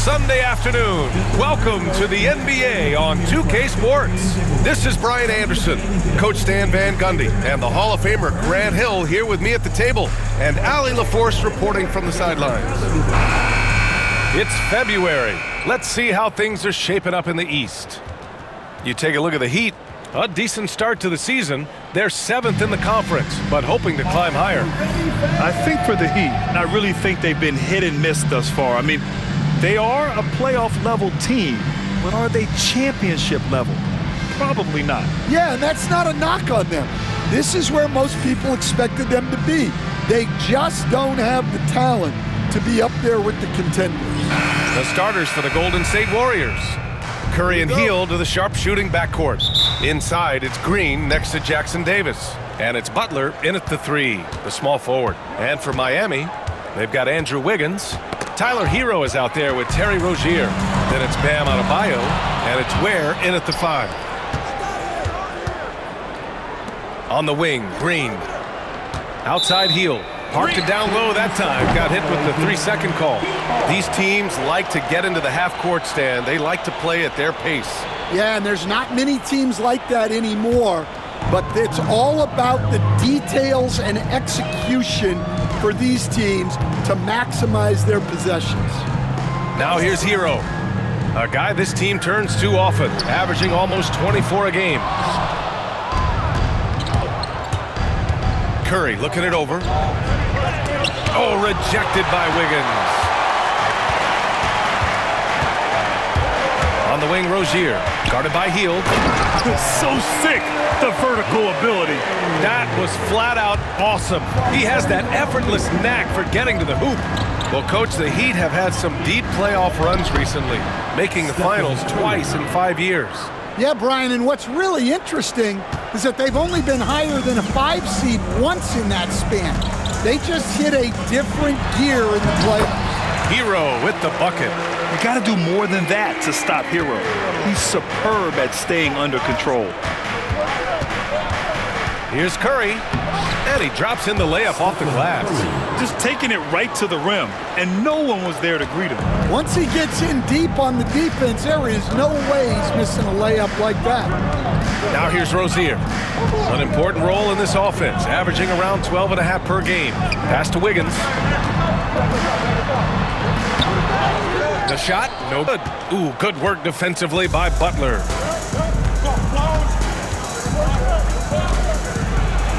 Sunday afternoon. Welcome to the NBA on 2K Sports. This is Brian Anderson, Coach Stan Van Gundy, and the Hall of Famer Grant Hill here with me at the table, and Allie LaForce reporting from the sidelines. It's February. Let's see how things are shaping up in the East. You take a look at the Heat. A decent start to the season. They're 7th in the conference, but hoping to climb higher. I think for the Heat, I really think they've been hit and miss thus far. I mean, they are a playoff-level team, but are they championship level? Probably not. Yeah, and that's not a knock on them. This is where most people expected them to be. They just don't have the talent to be up there with the contenders. The starters for the Golden State Warriors. Curry and Hield to the sharpshooting backcourt. Inside, it's Green next to Jackson Davis. And it's Butler in at the 3, the small forward. And for Miami, they've got Andrew Wiggins. Tyler Hero is out there with Terry Rozier. Then it's Bam Adebayo, and it's Ware in at the 5. On the wing, Green. Outside Hield. Parked it down low that time. Got hit with the 3-second call. These teams like to get into the half-court stand. They like to play at their pace. Yeah, and there's not many teams like that anymore, but it's all about the details and execution for these teams to maximize their possessions. Now here's Hero, a guy this team turns to often, averaging almost 24 a game. Curry looking it over. Oh, rejected by Wiggins. On the wing, Rozier, guarded by Hield. So sick, the vertical ability. That was flat out awesome. He has that effortless knack for getting to the hoop. Well, Coach, the Heat have had some deep playoff runs recently, making the finals twice in 5 years. Yeah, Brian, and what's really interesting is that they've only been higher than a 5 seed once in that span. They just hit a different gear in the playoffs. Hero with the bucket. You got to do more than that to stop Hero. He's superb at staying under control. Here's Curry, and he drops in the layup off the glass. Just taking it right to the rim, and no one was there to greet him. Once he gets in deep on the defense, there is no way he's missing a layup like that. Now here's Rozier. An important role in this offense, averaging around 12.5 per game. Pass to Wiggins. The shot, no good. Ooh, good work defensively by Butler.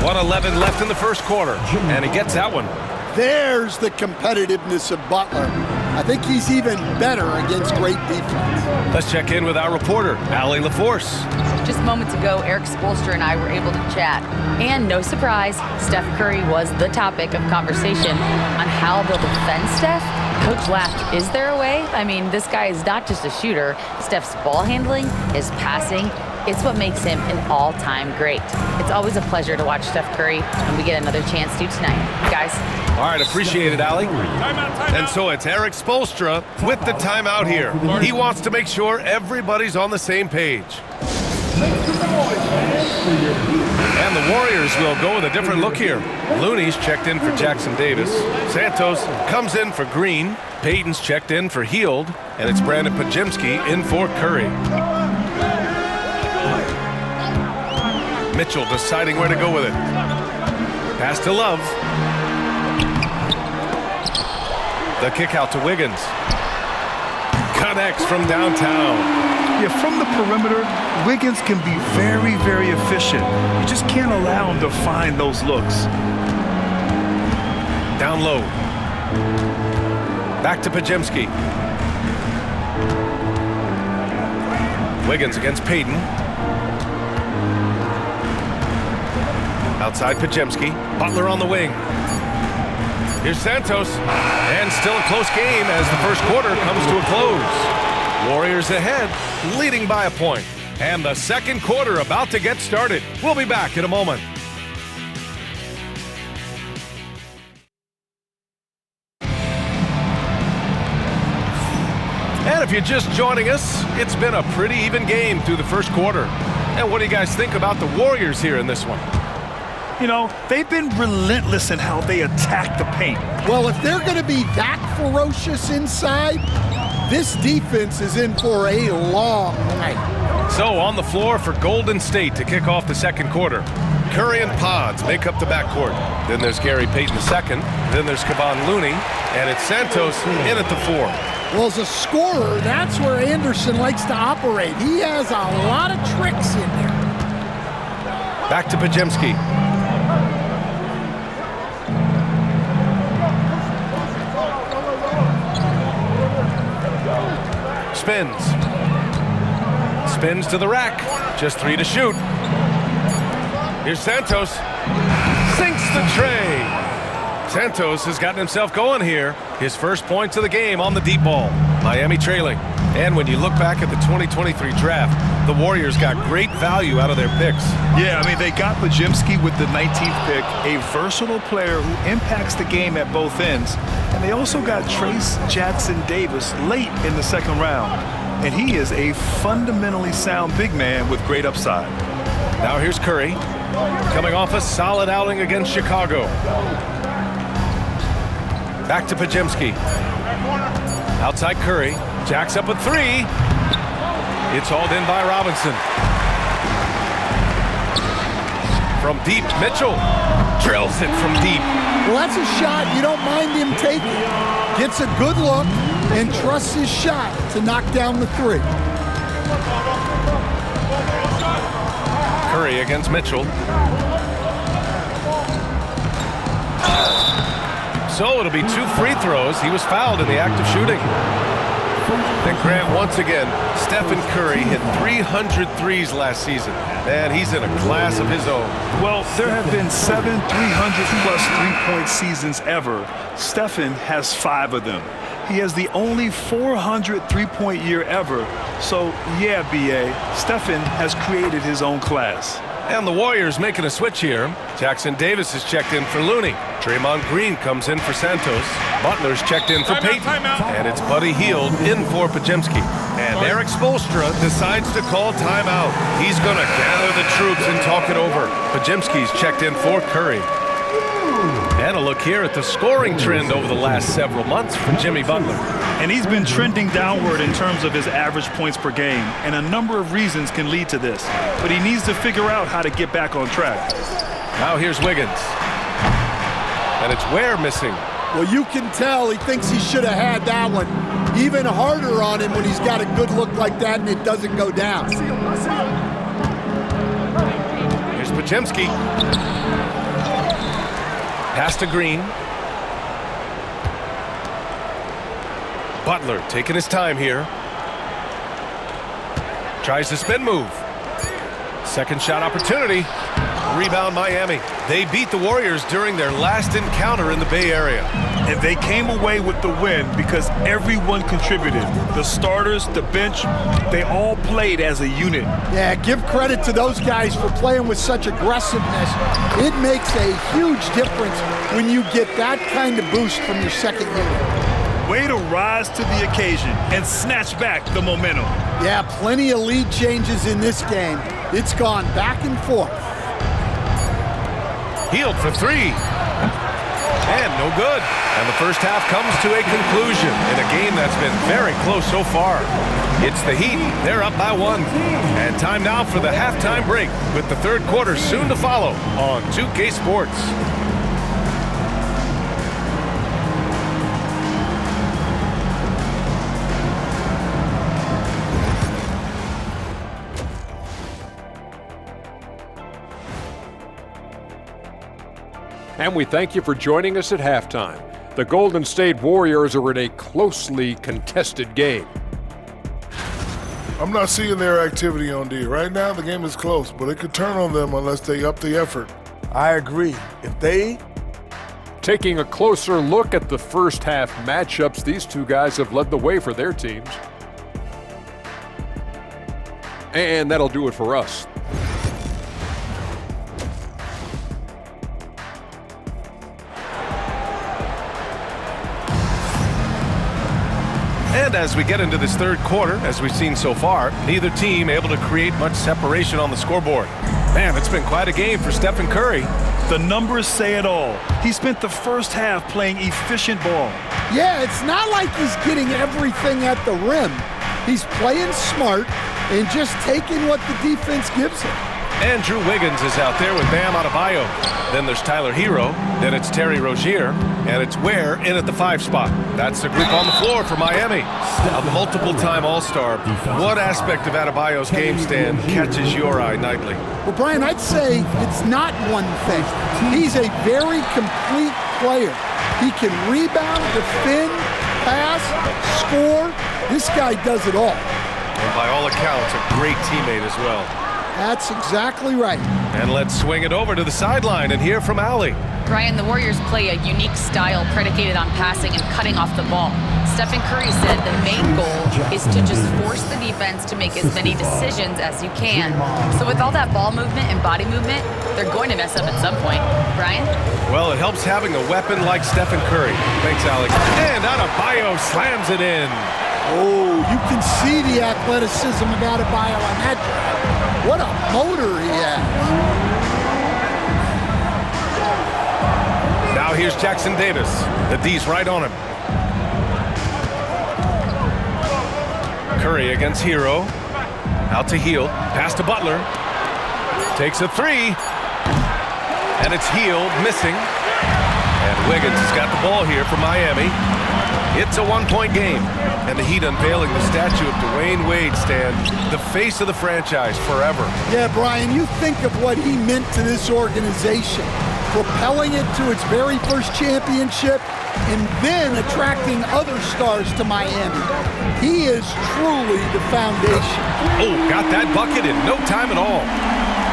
1:11 left in the first quarter, and he gets that one. There's the competitiveness of Butler. I think he's even better against great defense. Let's check in with our reporter, Allie LaForce. Just moments ago, Eric Spoelstra and I were able to chat. And no surprise, Steph Curry was the topic of conversation on how they'll defend Steph. Coach laughed, is there a way? I mean, this guy is not just a shooter. Steph's ball handling, his passing, it's what makes him an all-time great. It's always a pleasure to watch Steph Curry, and we get another chance to tonight. Guys. All right, appreciate it, Allie. And so it's Eric Spoelstra with the timeout here. He wants to make sure everybody's on the same page. And the Warriors will go with a different look here. Looney's checked in for Jackson Davis. Santos comes in for Green. Payton's checked in for Hield. And it's Brandon Pajemski in for Curry. Mitchell deciding where to go with it. Pass to Love. The kick out to Wiggins. Connects from downtown. Yeah, from the perimeter, Wiggins can be very, very efficient. You just can't allow him to find those looks. Down low. Back to Pajemski. Wiggins against Payton. Outside Pajemski. Butler on the wing. Here's Santos. And still a close game as the first quarter comes to a close. Warriors ahead, leading by a point. And the second quarter about to get started. We'll be back in a moment. And if you're just joining us, it's been a pretty even game through the first quarter. And what do you guys think about the Warriors here in this one? You know, they've been relentless in how they attack the paint. Well, if they're going to be that ferocious inside, this defense is in for a long night. So on the floor for Golden State to kick off the second quarter. Curry and Pods make up the backcourt. Then there's Gary Payton II. Then there's Kevon Looney. And it's Santos in at the 4. Well, as a scorer, that's where Anderson likes to operate. He has a lot of tricks in there. Back to Podziemski. Spins to the rack. Just 3 to shoot. Here's Santos. Sinks the tray. Santos has gotten himself going here. His first points of the game on the deep ball. Miami trailing. And when you look back at the 2023 draft, the Warriors got great value out of their picks. Yeah, I mean, they got Podziemski with the 19th pick, a versatile player who impacts the game at both ends. And they also got Trace Jackson-Davis late in the second round. And he is a fundamentally sound big man with great upside. Now here's Curry, coming off a solid outing against Chicago. Back to Podziemski. Outside Curry. Jacks up a 3. It's hauled in by Robinson. From deep, Mitchell drills it from deep. Well, that's a shot you don't mind him taking. Gets a good look and trusts his shot to knock down the 3. Curry against Mitchell. So it'll be 2 free throws. He was fouled in the act of shooting. And Grant, once again, Stephen Curry hit 300 threes last season. And he's in a class of his own. Well, there have been 7 300-plus three-point seasons ever. Stephen has 5 of them. He has the only 400 three-point year ever. So, yeah, B.A., Stephen has created his own class. And the Warriors making a switch here. Jackson Davis is checked in for Looney. Draymond Green comes in for Santos. Butler's checked in for Payton. And it's Buddy Hield in for Podziemski. And Eric Spoelstra decides to call timeout. He's going to gather the troops and talk it over. Podziemski's checked in for Curry. And a look here at the scoring trend over the last several months from Jimmy Butler. And he's been trending downward in terms of his average points per game, and a number of reasons can lead to this. But he needs to figure out how to get back on track. Now here's Wiggins. And it's Ware missing. Well, you can tell he thinks he should have had that one. Even harder on him when he's got a good look like that and it doesn't go down. Here's Podziemski. Pass to Green. Butler taking his time here. Tries the spin move. Second shot opportunity. Rebound Miami. They beat the Warriors during their last encounter in the Bay Area. And they came away with the win because everyone contributed. The starters, the bench, they all played as a unit. Yeah, give credit to those guys for playing with such aggressiveness. It makes a huge difference when you get that kind of boost from your second unit. Way to rise to the occasion and snatch back the momentum. Yeah, plenty of lead changes in this game. It's gone back and forth. Hield for 3. And no good. And the first half comes to a conclusion in a game that's been very close so far. It's the Heat. They're up by 1. And time now for the halftime break with the third quarter soon to follow on 2K Sports. And we thank you for joining us at halftime. The Golden State Warriors are in a closely contested game. I'm not seeing their activity on D. Right now, the game is close, but it could turn on them unless they up the effort. I agree. If they... Taking a closer look at the first half matchups, these two guys have led the way for their teams. And that'll do it for us. And as we get into this third quarter, as we've seen so far, neither team able to create much separation on the scoreboard. Man, it's been quite a game for Stephen Curry. The numbers say it all. He spent the first half playing efficient ball. Yeah, it's not like he's getting everything at the rim. He's playing smart and just taking what the defense gives him. Andrew Wiggins is out there with Bam Adebayo. Then there's Tyler Hero. Then it's Terry Rozier. And it's Ware in at the 5 spot. That's the group on the floor for Miami. A multiple-time All-Star. What aspect of Adebayo's game, Stan, catches your eye nightly? Well, Brian, I'd say it's not one thing. He's a very complete player. He can rebound, defend, pass, score. This guy does it all. And by all accounts, a great teammate as well. That's exactly right. And let's swing it over to the sideline and hear from Allie. Brian, the Warriors play a unique style predicated on passing and cutting off the ball. Stephen Curry said the main goal is to just force the defense to make as many decisions as you can. So with all that ball movement and body movement, they're going to mess up at some point. Brian? Well, it helps having a weapon like Stephen Curry. Thanks, Allie. And Adebayo slams it in. Oh, you can see the athleticism of Adebayo on that drive. What a motor he has. Now here's Jackson Davis. The D's right on him. Curry against Hero. Out to Hield. Pass to Butler. Takes a 3. And it's Hield missing. And Wiggins has got the ball here for Miami. It's a 1-point game. And the Heat unveiling the statue of Dwayne Wade, Stan, the face of the franchise forever. Yeah, Brian, you think of what he meant to this organization, propelling it to its very first championship and then attracting other stars to Miami. He is truly the foundation. Oh, got that bucket in no time at all.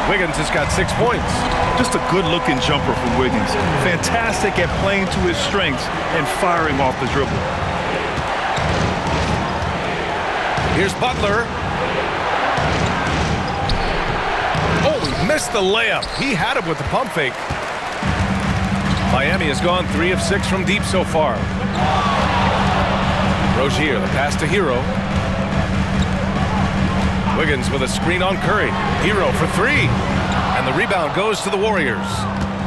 Wiggins has got 6 points. Just a good-looking jumper from Wiggins. Fantastic at playing to his strengths and firing off the dribble. Here's Butler. Oh, he missed the layup. He had it with the pump fake. Miami has gone 3 of 6 from deep so far. Rozier, the pass to Hero. Wiggins with a screen on Curry. Hero for 3. And the rebound goes to the Warriors.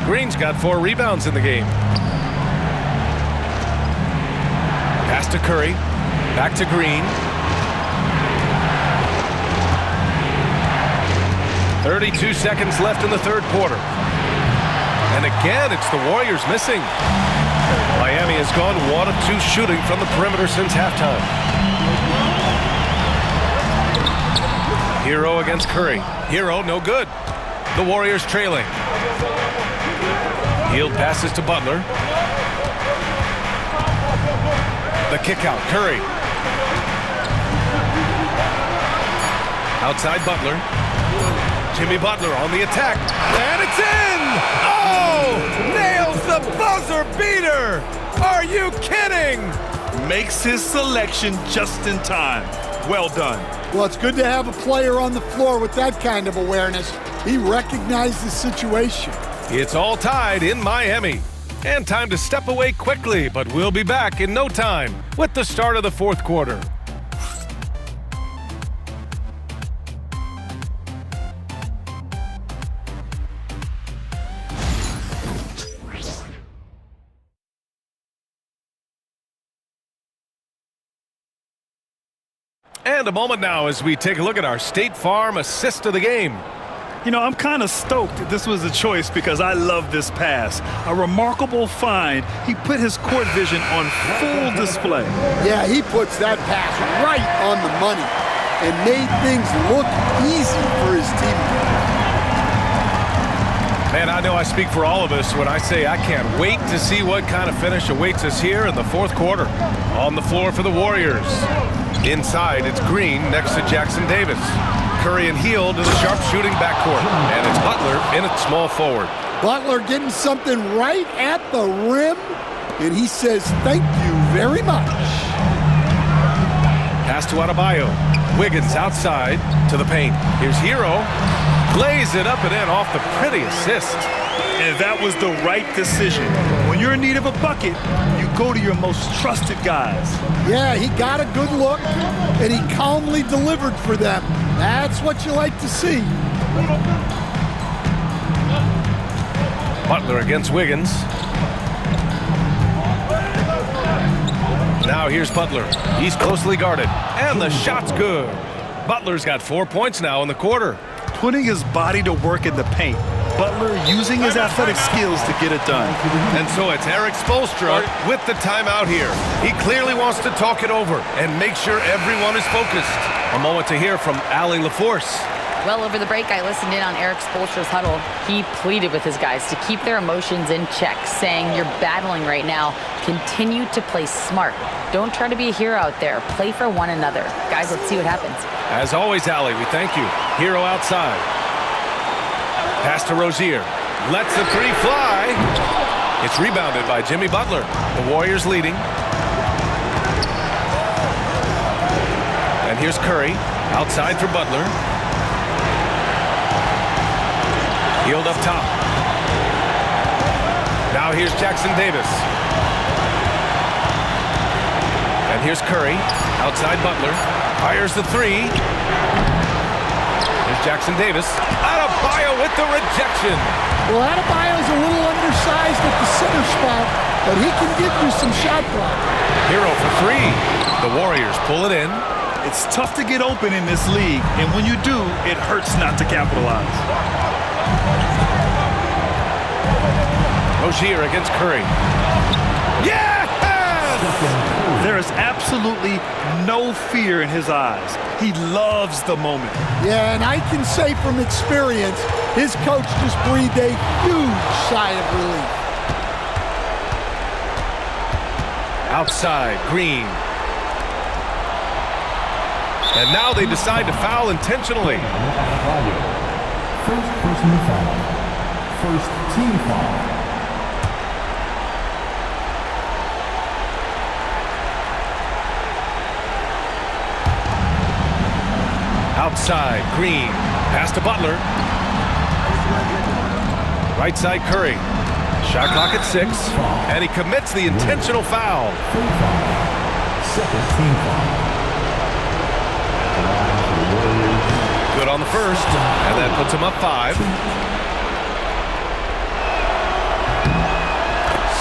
Green's got 4 rebounds in the game. Pass to Curry. Back to Green. 32 seconds left in the third quarter. And again, it's the Warriors missing. Miami has gone 1 of 2 shooting from the perimeter since halftime. Hero against Curry. Hero, no good. The Warriors trailing. Hield passes to Butler. The kick out, Curry. Outside Butler. Jimmy Butler on the attack. And it's in! Oh! Nails the buzzer beater! Are you kidding? Makes his selection just in time. Well done. Well, it's good to have a player on the floor with that kind of awareness. He recognized the situation. It's all tied in Miami. And time to step away quickly, but we'll be back in no time with the start of the fourth quarter. And a moment now as we take a look at our State Farm assist of the game. You know, I'm kind of stoked this was a choice because I love this pass. A remarkable find. He put his court vision on full display. Yeah, he puts that pass right on the money and made things look easy for his teammates. Man, I know I speak for all of us when I say I can't wait to see what kind of finish awaits us here in the fourth quarter. On the floor for the Warriors. Inside, it's Green next to Jackson Davis. Curry and Hield in the sharp-shooting backcourt. And it's Butler in at small forward. Butler getting something right at the rim, and he says thank you very much. Pass to Adebayo. Wiggins outside to the paint. Here's Hero. Lays it up and in off the pretty assist. And that was the right decision. When you're in need of a bucket, you go to your most trusted guys. Yeah, he got a good look, and he calmly delivered for them. That's what you like to see. Butler against Wiggins. Now here's Butler. He's closely guarded, and the shot's good. Butler's got 4 points now in the quarter. Putting his body to work in the paint. Butler using his athletic skills to get it done. And so it's Eric Spoelstra with the timeout here. He clearly wants to talk it over and make sure everyone is focused. A moment to hear from Allie LaForce. Well, over the break, I listened in on Eric Spoelstra's huddle. He pleaded with his guys to keep their emotions in check, saying, you're battling right now. Continue to play smart. Don't try to be a hero out there. Play for one another. Guys, let's see what happens. As always, Allie, we thank you. Hero outside. Pass to Rozier. Lets the three fly. It's rebounded by Jimmy Butler. The Warriors leading. And here's Curry. Outside for Butler. Healed up top. Now here's Jackson Davis. And here's Curry. Outside Butler. Fires the three. Here's Jackson Davis. Adebayo with the rejection. Well, Adebayo's a little undersized at the center spot, but he can give you some shot block. Hero for three. The Warriors pull it in. It's tough to get open in this league, and when you do, it hurts not to capitalize. Rozier against Curry. Yes! There is absolutely no fear in his eyes. He loves the moment. Yeah, and I can say from experience, his coach just breathed a huge sigh of relief. Outside, Green. And now they decide to foul intentionally. First personal foul. First team foul. Outside, Green. Pass to Butler. Right side, Curry. Shot clock at 6. And he commits the intentional foul. Second team foul. Good on the first. And that puts him up 5.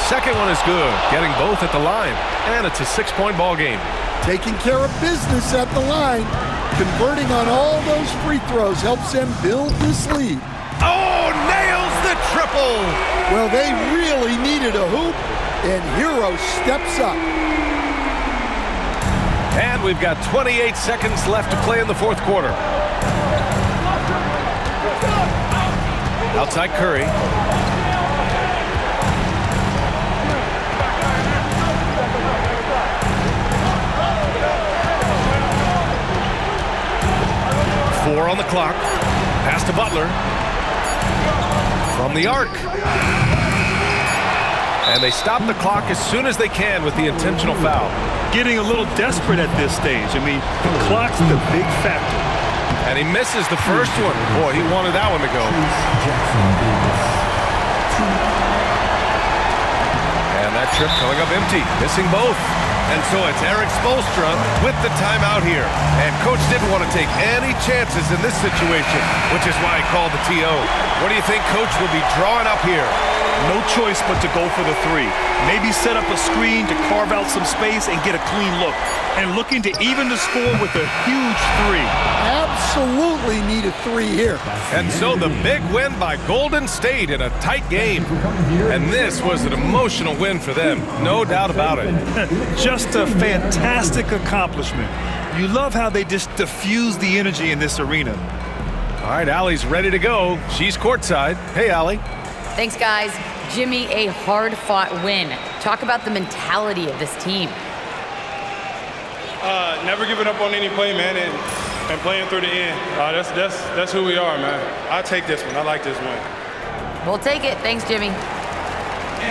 Second one is good. Getting both at the line. And it's a 6-point ball game. Taking care of business at the line. Converting on all those free throws helps them build this lead. Oh, nails the triple! Well, they really needed a hoop, and Hero steps up. And we've got 28 seconds left to play in the fourth quarter. Outside Curry. Four on the clock. Pass to Butler. From the arc. And they stop the clock as soon as they can with the intentional foul. Getting a little desperate at this stage. I mean, the clock's the big factor. And he misses the first one. Boy, he wanted that one to go. And that trip coming up empty. Missing both. And so it's Eric Spoelstra with the timeout here. And Coach didn't want to take any chances in this situation, which is why he called the TO. What do you think Coach will be drawing up here? No choice but to go for the three. Maybe set up a screen to carve out some space and get a clean look. And looking to even the score with a huge three. Absolutely need a three here. And so the big win by Golden State in a tight game. And this was an emotional win for them, no doubt about it. Just a fantastic accomplishment. You love how they just diffuse the energy in this arena. All right, Allie's ready to go. She's courtside. Hey, Allie. Thanks, guys. Jimmy, a hard-fought win. Talk about the mentality of this team. Never giving up on any play, man, and playing through the end. That's who we are, man. I take this one. I like this win. We'll take it. Thanks, Jimmy.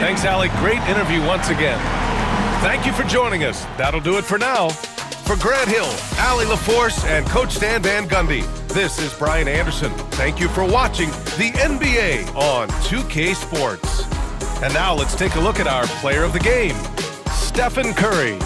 Thanks, Allie. Great interview once again. Thank you for joining us. That'll do it for now. For Grant Hill, Allie LaForce, and Coach Stan Van Gundy, this is Brian Anderson. Thank you for watching the NBA on 2K Sports. And now let's take a look at our player of the game, Stephen Curry.